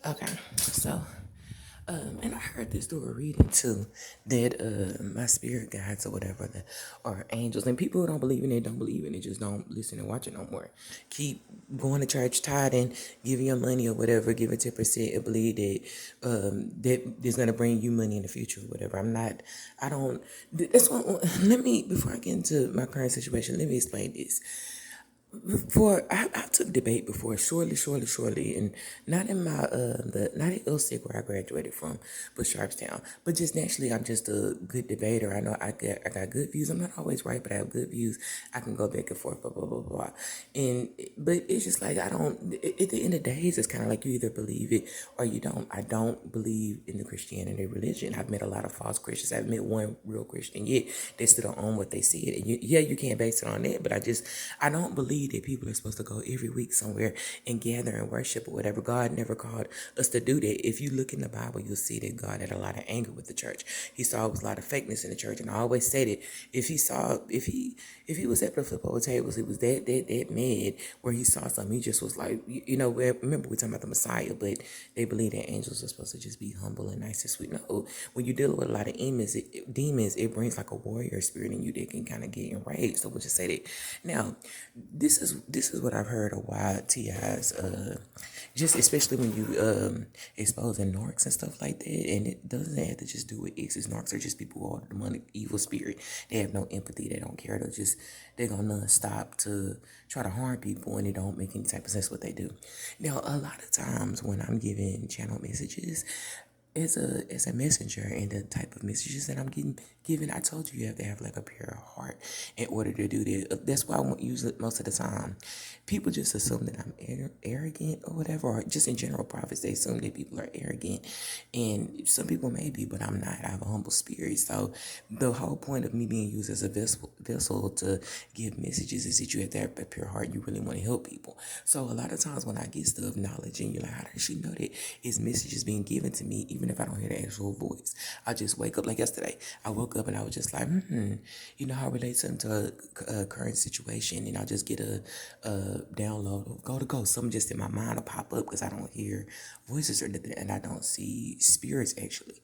Okay, so and I heard this through a reading too that my spirit guides or whatever that are angels, and people who don't believe in it don't believe in it, just don't listen and watch it no more. Keep going to church, tithing, giving your money or whatever, giving 10% and believe that that is gonna bring you money in the future or whatever. I'm not. I don't. That's what. Let me before I get into my current situation. Let me explain this. I took debate before, surely, and not in my not at ILSIC where I graduated from, but Sharpstown. But just naturally, I'm just a good debater. I know I got good views. I'm not always right, but I have good views. I can go back and forth, blah blah blah blah. And but it's just like I don't. At the end of the days, it's kind of like you either believe it or you don't. I don't believe in the Christianity religion. I've met a lot of false Christians. I've met one real Christian, yet they still don't own what they said. And yeah, you can't base it on that, but I don't believe that people are supposed to go every week somewhere and gather and worship or whatever. God never called us to do that. If you look in the Bible, you'll see that God had a lot of anger with the church. He saw a lot of fakeness in the church, and I always said it. If he was able to flip over tables, he was that mad where he saw something. He just was like, remember we talking about the Messiah, but they believe that angels are supposed to just be humble and nice and sweet. No, when you're dealing with a lot of demons, it brings like a warrior spirit in you that can kind of get enraged. So we'll just say that. Now, this is what I've heard of why TIs just especially when you exposing narcs and stuff like that, and it doesn't have to just do with exes. Narcs are just people who are demonic evil spirit. They have no empathy, they don't care, they're gonna stop to try to harm people, and it don't make any type of sense what they do. Now a lot of times when I'm giving channel messages, as a messenger and the type of messages that I'm getting given, I told you have to have like a pure heart in order to do that. That's why I won't use it most of the time. People just assume that I'm arrogant or whatever, or just in general, prophets they assume that people are arrogant, and some people may be, but I'm not. I have a humble spirit. So the whole point of me being used as a vessel to give messages is that you have to have a pure heart. You really want to help people. So a lot of times when I get stuff knowledge and you're like, how does she know that it's messages being given to me, even if I don't hear the actual voice? I just wake up like yesterday. I woke up and I was just like, how it relates into a current situation, and I'll just get a download of go. Something just in my mind will pop up because I don't hear voices or nothing, and I don't see spirits actually.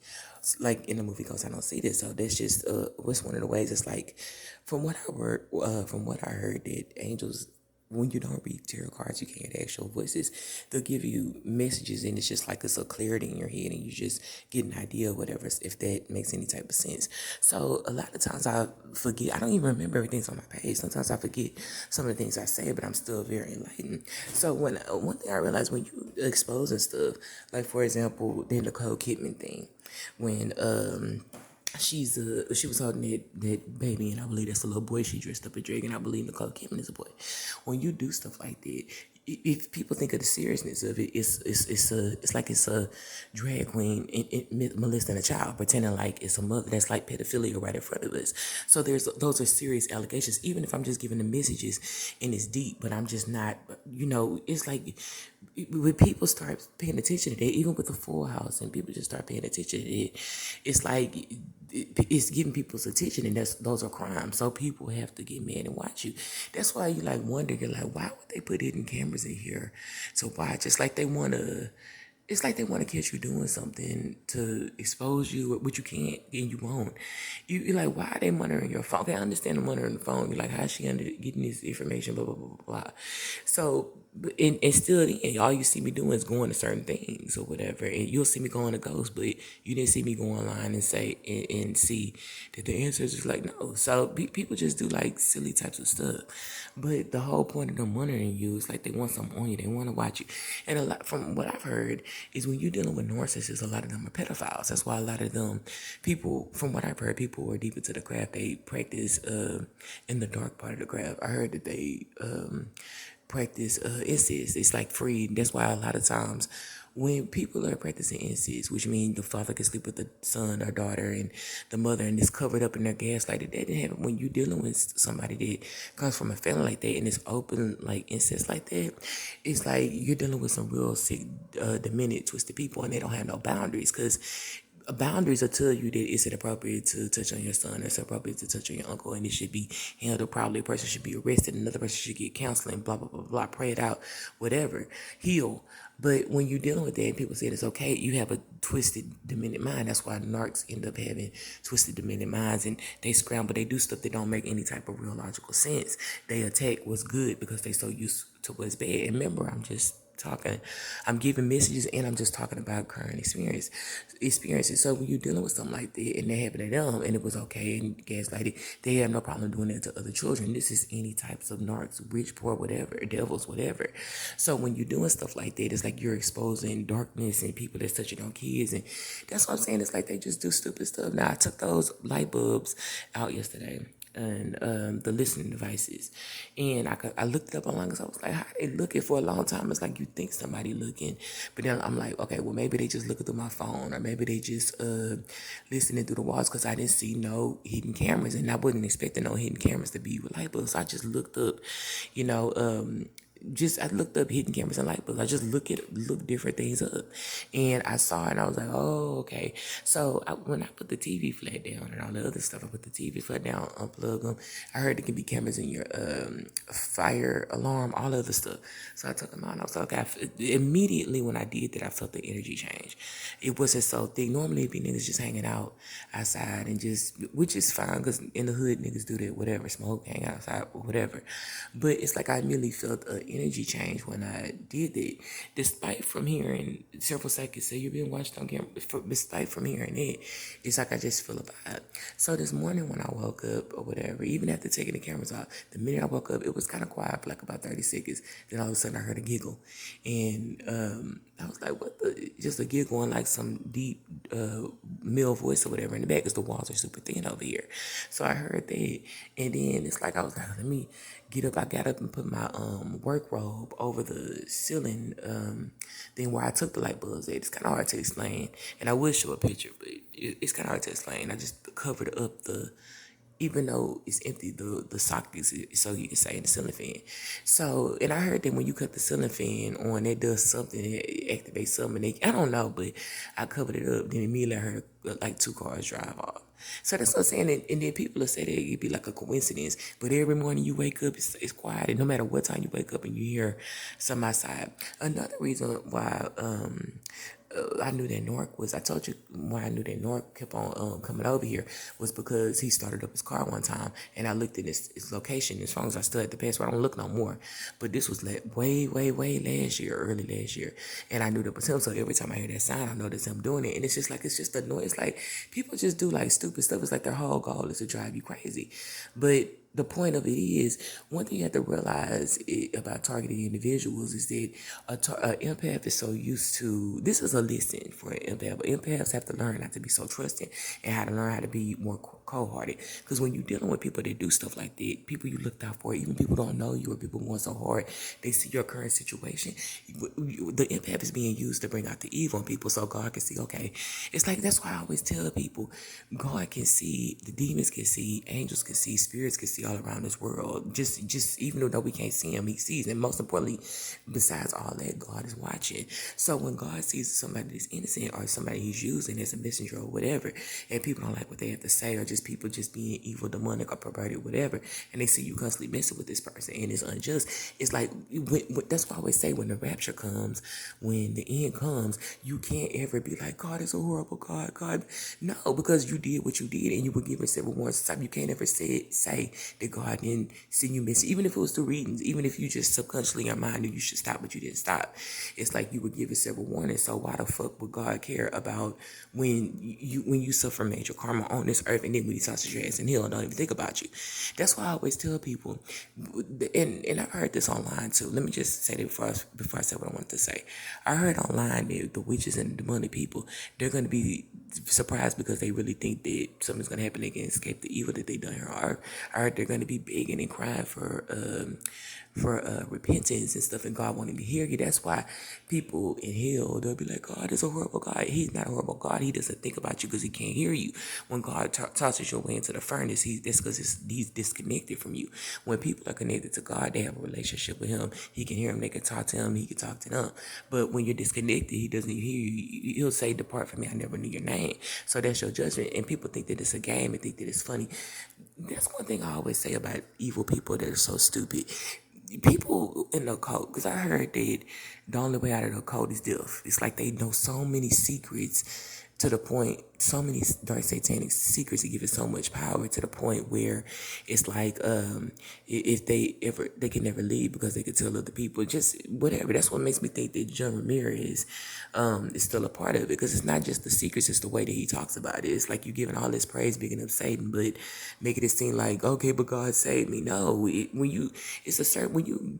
Like in the movie Ghost, I don't see this. So that's just what's one of the ways. It's like from what I heard that angels, when you don't read tarot cards, you can't hear the actual voices. They'll give you messages, and it's just like it's a clarity in your head, and you just get an idea of whatever, if that makes any type of sense. So a lot of times I forget. I don't even remember everything's on my page. Sometimes I forget some of the things I say, but I'm still very enlightened. So when one thing I realized when you exposing stuff, like for example, the Nicole Kidman thing, when she was holding that baby, and I believe that's a little boy. She dressed up a drag, and I believe Nicole Kidman is a boy. When you do stuff like that, if people think of the seriousness of it, it's like it's a drag queen molesting a child, pretending like it's a mother. That's like pedophilia right in front of us. So those are serious allegations. Even if I'm just giving the messages and it's deep, but I'm just not. It's like when people start paying attention to that, even with the Full House, and people just start paying attention to it, it's like it's getting people's attention, and those are crimes. So people have to get mad and watch you. That's why you like wonder. You're like, why would they put hidden cameras in here to watch? It's like they want to. It's like they want to catch you doing something to expose you, but you can't and you won't. You're like, why are they monitoring your phone? Okay, I understand the monitoring the phone. You're like, how's she getting this information? Blah blah blah blah blah. So, and still, then all you see me doing is going to certain things or whatever, and you'll see me going to ghosts, but you didn't see me go online and say and see that the answer is just like no. So people just do like silly types of stuff, but the whole point of them monitoring you is like they want something on you, they want to watch you, and a lot from what I've heard is when you're dealing with narcissists, a lot of them are pedophiles. That's why a lot of them people, from what I've heard, people who are deep into the craft, they practice in the dark part of the craft. I heard that they practice incest. It's like free. That's why a lot of times when people are practicing incest, which means the father can sleep with the son or daughter and the mother, and it's covered up in their gaslighted, that didn't happen when you're dealing with somebody that comes from a family like that and it's open like incest like that. It's like you're dealing with some real sick, demented, twisted people, and they don't have no boundaries because boundaries will tell you that it's inappropriate to touch on your son, or it's appropriate to touch on your uncle, and it should be handled properly. A person should be arrested, another person should get counseling, blah, blah, blah, blah, pray it out, whatever, heal. But when you're dealing with that and people say it's okay, you have a twisted, demented mind. That's why narcs end up having twisted, demented minds, and they scramble, they do stuff that don't make any type of real logical sense. They attack what's good because they so used to what's bad. And remember, I'm giving messages, and I'm just talking about current experiences. So when you're dealing with something like that and that happened to them and it was okay and gaslighted, they have no problem doing that to other children. This is any types of narcs, rich, poor, whatever, devils, whatever. So when you're doing stuff like that, it's like you're exposing darkness and people that's touching on kids, and that's what I'm saying. It's like they just do stupid stuff. Now I took those light bulbs out yesterday, and the listening devices, and I looked it up online because I was like, how they looking for a long time? It's like you think somebody looking, but then I'm like, okay, well maybe they just looking through my phone, or maybe they just listening through the walls, because I didn't see no hidden cameras, and I wasn't expecting no hidden cameras to be with light bulbs. So I just looked up, you know, I looked up hidden cameras and light bulbs. I just look different things up, and I saw it, and I was like, oh, okay. So when I put the TV flat down and all the other stuff, I put the TV flat down, unplug them. I heard there can be cameras in your fire alarm, all other stuff. So I took them out, and I was like, okay. Immediately when I did that, I felt the energy change. It wasn't so thick. Normally it'd be niggas just hanging out outside and just, which is fine, because in the hood niggas do that, whatever, smoke, hang outside, whatever. But it's like I immediately felt energy change when I did that. Despite from hearing several seconds say you're being watched on camera, despite from hearing it, it's like I just feel a vibe. So this morning when I woke up or whatever, even after taking the cameras off, the minute I woke up, it was kind of quiet for like about 30 seconds. Then all of a sudden I heard a giggle. And I was like, what the? Just a giggle and like some deep male voice or whatever in the back, because the walls are super thin over here. So I heard that. And then it's like, I was like, let me get up. I got up and put my work robe over the ceiling thing where I took the light bulbs at. It's kind of hard to explain, and I would show a picture, but it's kind of hard to explain. I just covered up even though it's empty, the sockets, so you can say, in the ceiling fan. So, and I heard that when you cut the ceiling fan on, it does something, it activates something. I don't know, but I covered it up. Then immediately I heard like 2 cars drive off. So that's what I'm saying. And then people will say that it'd be like a coincidence, but every morning you wake up, it's quiet. And no matter what time you wake up and you hear some outside. Another reason why I knew that Nork was, I told you why I knew that Nork kept on coming over here was because he started up his car one time, and I looked at his location. As long as I still had the password, I don't look no more. But this was way last year, early last year, and I knew that was him. So every time I hear that sound, I know that's him doing it. And it's just annoying. It's like people just do like stupid stuff. It's like their whole goal is to drive you crazy. But the point of it is, one thing you have to realize about targeted individuals is that an empath is so used to, this is a lesson for an empath, but empaths have to learn not to be so trusting, and how to learn how to be more cold-hearted. Because when you're dealing with people that do stuff like that, people you looked out for, even people don't know you, or people going so hard, they see your current situation. The empath is being used to bring out the evil in people, so God can see, okay. It's like, that's why I always tell people, God can see, the demons can see, angels can see, spirits can see all around this world. Just even though we can't see him, he sees. And most importantly, besides all that, God is watching. So when God sees somebody that's innocent, or somebody he's using as a messenger or whatever, and people don't like what they have to say, or just people just being evil, demonic, or perverted, whatever, and they see you constantly messing with this person and it's unjust, it's like, that's why I always say, when the rapture comes, when the end comes, you can't ever be like, God is a horrible God. No, because you did what you did, and you were given several warnings. You can't ever say that God didn't send you message, even if it was through readings, even if you just subconsciously in your mind knew you should stop, but you didn't stop. It's like you were given several warnings. So why the fuck would God care about when you suffer major karma on this earth, and then when he tosses your ass in hell, don't even think about you? That's why I always tell people, and I've heard this online too. Let me just say that before I say what I want to say. I heard online that the witches and the demonic people, they're going to be surprised because they really think that something's going to happen. They can escape the evil that they done here on earth. I heard they're going to be begging and crying for repentance and stuff, and God wanted to hear you. That's why people in hell, they'll be like, God is a horrible God. He's not a horrible God. He doesn't think about you because he can't hear you. When God tosses your way into the furnace, that's because he's disconnected from you. When people are connected to God, they have a relationship with him. He can hear them. They can talk to him. He can talk to them. But when you're disconnected, he doesn't hear you. He'll say, depart from me. I never knew your name. So that's your judgment. And people think that it's a game and think that it's funny. That's one thing I always say about evil people that are so stupid. People in the cult, because I heard that the only way out of the cult is death. It's like they know so many secrets to the point, so many dark satanic secrets, to give it so much power to the point where it's like if they can never leave because they can tell other people, just whatever. That's what makes me think that John Ramirez is still a part of it, because it's not just the secrets, it's the way that he talks about it. It's like you giving all this praise, bigging up Satan, but making it seem like, okay, but God saved me. No, when you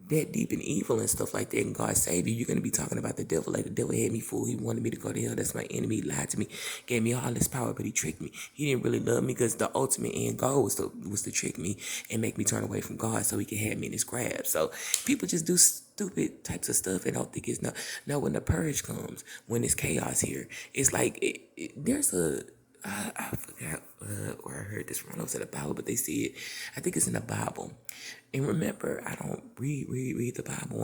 that deep in evil and stuff like that, and God saved you, you're gonna be talking about the devil like the devil had me fooled. He wanted me to go to hell. That's my enemy. He lied to me, gave me all this power, but he tricked me. He didn't really love me, because the ultimate end goal was to trick me and make me turn away from God so he could have me in his grab. So people just do stupid types of stuff and don't think it's no. Now when the purge comes, when it's chaos here, it's like there's a I forgot where I heard this from. I know it's in the Bible, but they see it. I think it's in the Bible. And remember, I don't read the Bible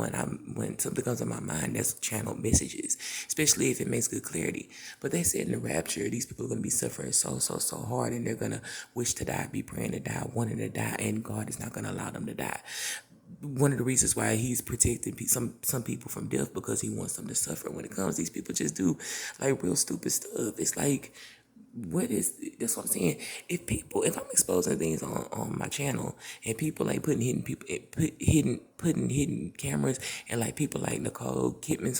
when something comes in my mind that's channeled messages, especially if it makes good clarity. But they said in the rapture, these people are going to be suffering so hard, and they're going to wish to die, be praying to die, wanting to die, and God is not going to allow them to die. One of the reasons why he's protecting some people from death, because he wants them to suffer. When it comes, these people just do like real stupid stuff. It's like, that's what I'm saying. If I'm exposing things on my channel, and people like putting hidden cameras, and like people like not Nicole Kidman,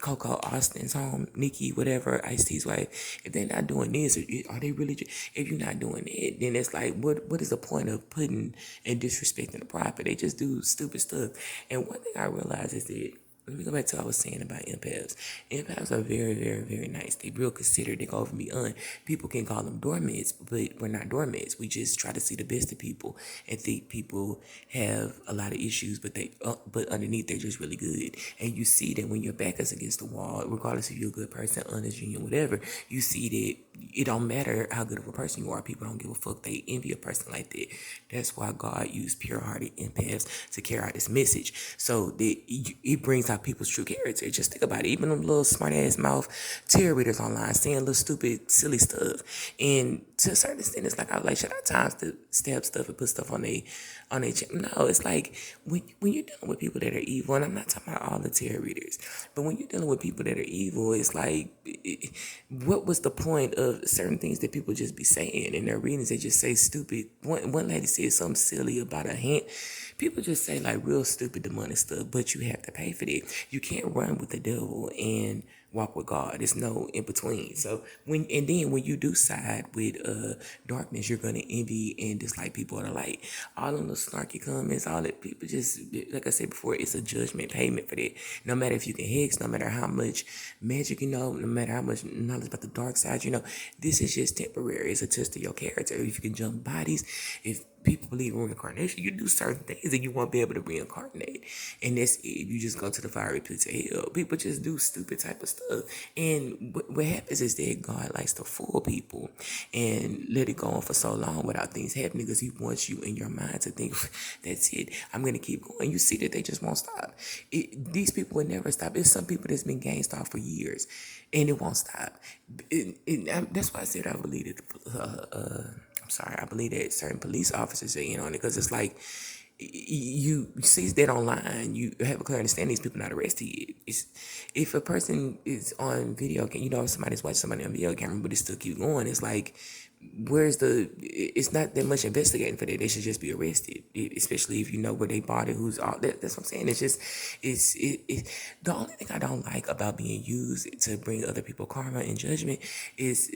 Coco Austin's home, Nikki, whatever, Ice-T's wife, if they're not doing this, are they really, if you're not doing it, then it's like, what is the point of putting and disrespecting the prophet? They just do stupid stuff. And one thing I realized is that, let me go back to what I was saying about empaths. Empaths are very, very, very nice. They real considerate. They go over and beyond. People can call them doormats, but we're not doormats. We just try to see the best of people and think people have a lot of issues, but underneath they're just really good. And you see that when your back is against the wall, regardless if you're a good person, honest, genuine, whatever, you see that it don't matter how good of a person you are. People don't give a fuck. They envy a person like that. That's why God used pure-hearted empaths to carry out this message. So that it brings out people's true character. Just think about it. Even them little smart-ass mouth tarot readers online saying little stupid, silly stuff. And to a certain extent, it's like, I was like, should I time stab stuff and put stuff on their channel? No, it's like, when you're dealing with people that are evil, and I'm not talking about all the tarot readers, but when you're dealing with people that are evil, it's like, what was the point of certain things that people just be saying in their readings? They just say stupid. One lady said something silly about a hint. People just say like real stupid demonic stuff, but you have to pay for that. You can't run with the devil and walk with God. There's no in between. So when you do side with darkness, you're gonna envy and dislike people of the light. All of those snarky comments, all that, people just, like I said before, it's a judgment payment for that. No matter if you can hex, no matter how much magic you know, no matter how much knowledge about the dark side you know, this is just temporary. It's a test of your character. If you can jump bodies, if people believe in reincarnation, you do certain things and you won't be able to reincarnate. And that's it. You just go to the fiery pits of hell. People just do stupid type of stuff. And what happens is that God likes to fool people and let it go on for so long without things happening, because he wants you in your mind to think, that's it, I'm going to keep going. You see that they just won't stop. These people will never stop. There's some people that's been gang stalked for years and it won't stop. That's why I said I believe that I believe that certain police officers are in on it, because it's like, you see that online, you have a clear understanding these people not arrested yet. If a person is on video, somebody's watching somebody on video camera, but it still keep going, it's like, it's not that much investigating for that. They should just be arrested, especially if you know where they bought it, who's all that. That's what I'm saying. It's just, the only thing I don't like about being used to bring other people karma and judgment is,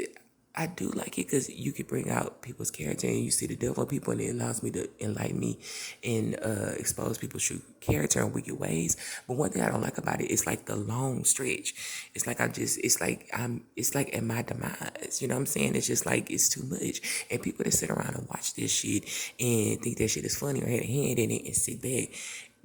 I do like it because you can bring out people's character and you see the devil in people, and it allows me to enlighten me and expose people's true character and wicked ways. But one thing I don't like about it is like the long stretch. It's like it's like at my demise. You know what I'm saying? It's just like it's too much. And people that sit around and watch this shit and think that shit is funny or had a hand in it and sit back,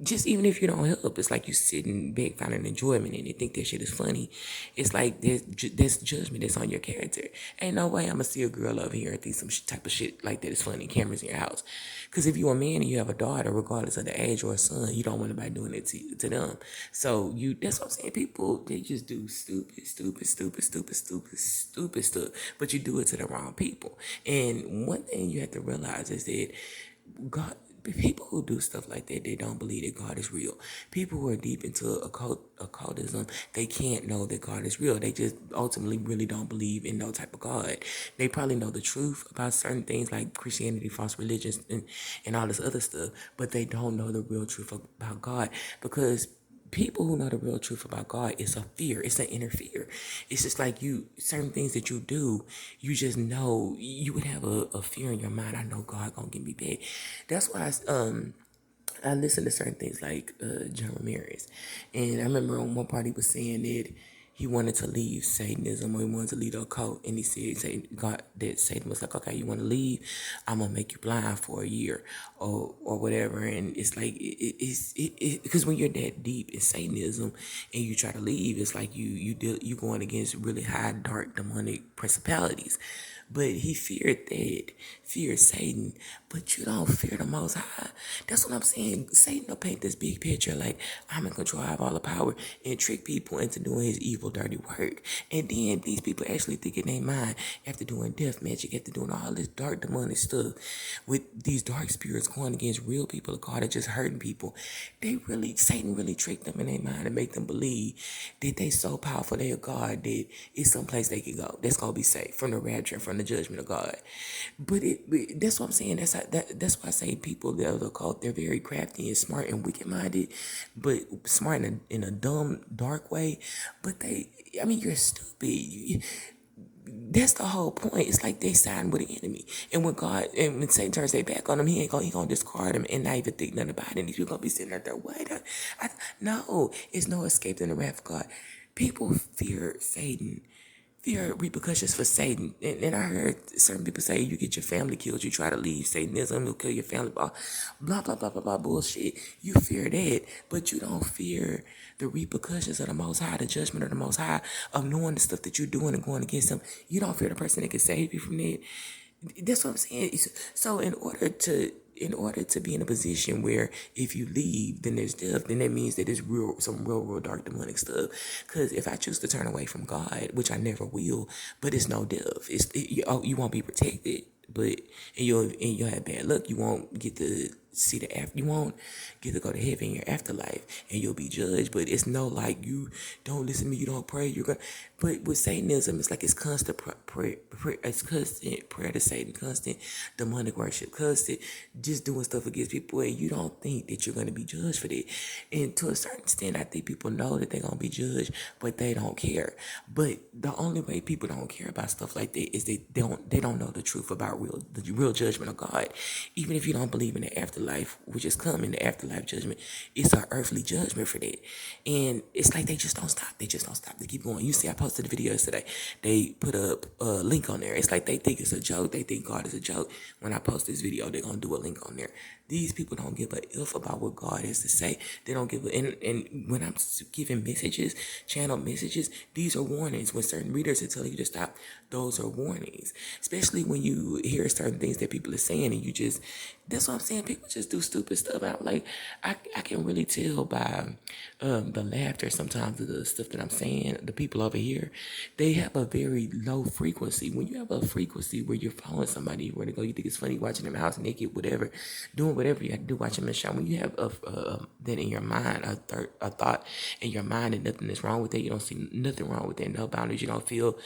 just even if you don't help, it's like you sitting back finding enjoyment in it, think that shit is funny. It's like there's judgment that's on your character. Ain't no way I'm gonna see a girl over here and think some type of shit like that is funny. Cameras in your house, because if you're a man and you have a daughter, regardless of the age or a son, you don't want anybody doing it to them. So that's what I'm saying. People, they just do stupid stuff, but you do it to the wrong people. And one thing you have to realize is that God, people who do stuff like that, they don't believe that God is real. People who are deep into occultism, they can't know that God is real. They just ultimately really don't believe in no type of God. They probably know the truth about certain things like Christianity, false religions, and all this other stuff, but they don't know the real truth about God, because people who know the real truth about God, it's a fear. It's an inner fear. It's just like certain things that you do, you just know you would have a fear in your mind. I know God gonna get me back. That's why I listen to certain things like John Ramirez, and I remember on one part he was saying that he wanted to leave Satanism, or he wanted to leave the occult, and he said, God, that Satan was like, okay, you want to leave? I'm gonna make you blind for a year, or whatever. And it's like it's because when you're that deep in Satanism and you try to leave, it's like you going against really high, dark, demonic principalities. But he feared Satan, but you don't fear the Most High. That's what I'm saying. Satan will paint this big picture like I'm in control, I have all the power, and trick people into doing his evil, dirty work. And then these people actually think in their mind, after doing death magic, after doing all this dark, demonic stuff, with these dark spirits going against real people of God and just hurting people, Satan really tricked them in their mind and make them believe that they so powerful, they are God, that it's someplace they can go that's gonna be safe from the rapture and from the judgment of God. But that's what I'm saying. That's why I say people that are the cult, they're very crafty and smart and wicked minded, but smart in a dumb, dark way. But I mean, you're stupid. That's the whole point. It's like they siding with the enemy. And when Satan turns their back on them, he gonna discard them and not even think nothing about it. And these people gonna be sitting out there, wait, no, it's no escaping the wrath of God. People fear Satan, fear repercussions for Satan. And I heard certain people say, you get your family killed, you try to leave Satanism, you'll kill your family, blah, blah, blah, blah, blah, bullshit. You fear that, but you don't fear the repercussions of the Most High, the judgment of the Most High, of knowing the stuff that you're doing and going against them. You don't fear the person that can save you from that. That's what I'm saying. So in order to be in a position where if you leave, then there's death, then that means that it's some real dark demonic stuff. Because if I choose to turn away from God, which I never will, but it's no death. You won't be protected, but and you'll have bad luck. You won't get to see you won't get to go to heaven in your afterlife, and you'll be judged. But it's no like you don't listen to me, you don't pray, you're gonna. But with Satanism, it's like it's constant it's constant prayer to Satan, constant demonic worship, constant just doing stuff against people, and you don't think that you're gonna be judged for that. And to a certain extent, I think people know that they're gonna be judged, but they don't care. But the only way people don't care about stuff like that is they don't know the truth about the real judgment of God. Even if you don't believe in the afterlife, which is coming, the afterlife judgment, it's our earthly judgment for that. And it's like they just don't stop. They just don't stop. They keep going. You see, I posted a video yesterday. They put up a link on there. It's like they think it's a joke. They think God is a joke. When I post this video, they're gonna do a link on there. These people don't give a if about what God has to say. They don't give a and when I'm giving messages, channel messages, these are warnings. When certain readers are telling you to stop, those are warnings. Especially when you hear certain things that people are saying and you just, that's what I'm saying. People just do stupid stuff. I'm like, I can really tell by the laughter sometimes of the stuff that I'm saying. The people over here, they have a very low frequency. When you have a frequency where you're following somebody, where to go, you think it's funny watching them house naked, whatever, doing whatever you have to do, watching them in shower. When you have that in your mind, a thought in your mind that nothing is wrong with it, you don't see nothing wrong with it, no boundaries. You don't feel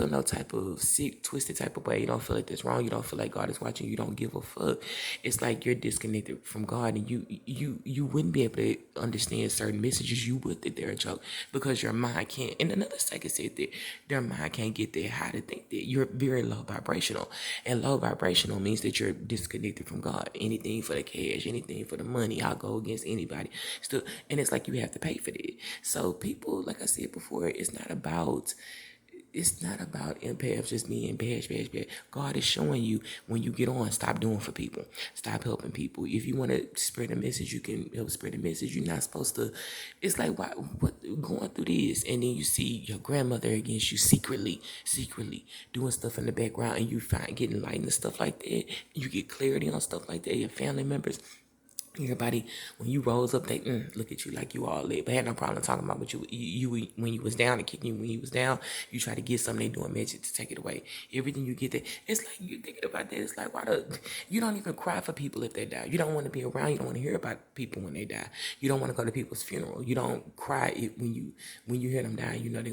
no type of sick, twisted type of way. You don't feel like that's wrong. You don't feel like God is watching. You don't give a fuck. It's like you're disconnected from God, and you wouldn't be able to understand certain messages, you would think they're a joke because your mind can't. And another psychic said that their mind can't get that high to think that you're very low vibrational. And low vibrational means that you're disconnected from God. Anything for the cash, anything for the money, I'll go against anybody. Still, and it's like you have to pay for that. So people, like I said before, it's not about empaths just being bash, bash, bash. God is showing you when you get on, stop doing for people. Stop helping people. If you want to spread a message, you can help spread a message. You're not supposed to. It's like, what going through this, and then you see your grandmother against you secretly doing stuff in the background, and you find getting light and stuff like that. You get clarity on stuff like that. Your family members. Everybody, when you rose up, they look at you like you all lit. But had no problem talking about what you when you was down and kicking you when you was down. You try to get something, they doing magic to take it away. Everything you get there, it's like you thinking about that. It's like you don't even cry for people if they die. You don't want to be around. You don't want to hear about people when they die. You don't want to go to people's funeral. You don't cry when you hear them die. You know they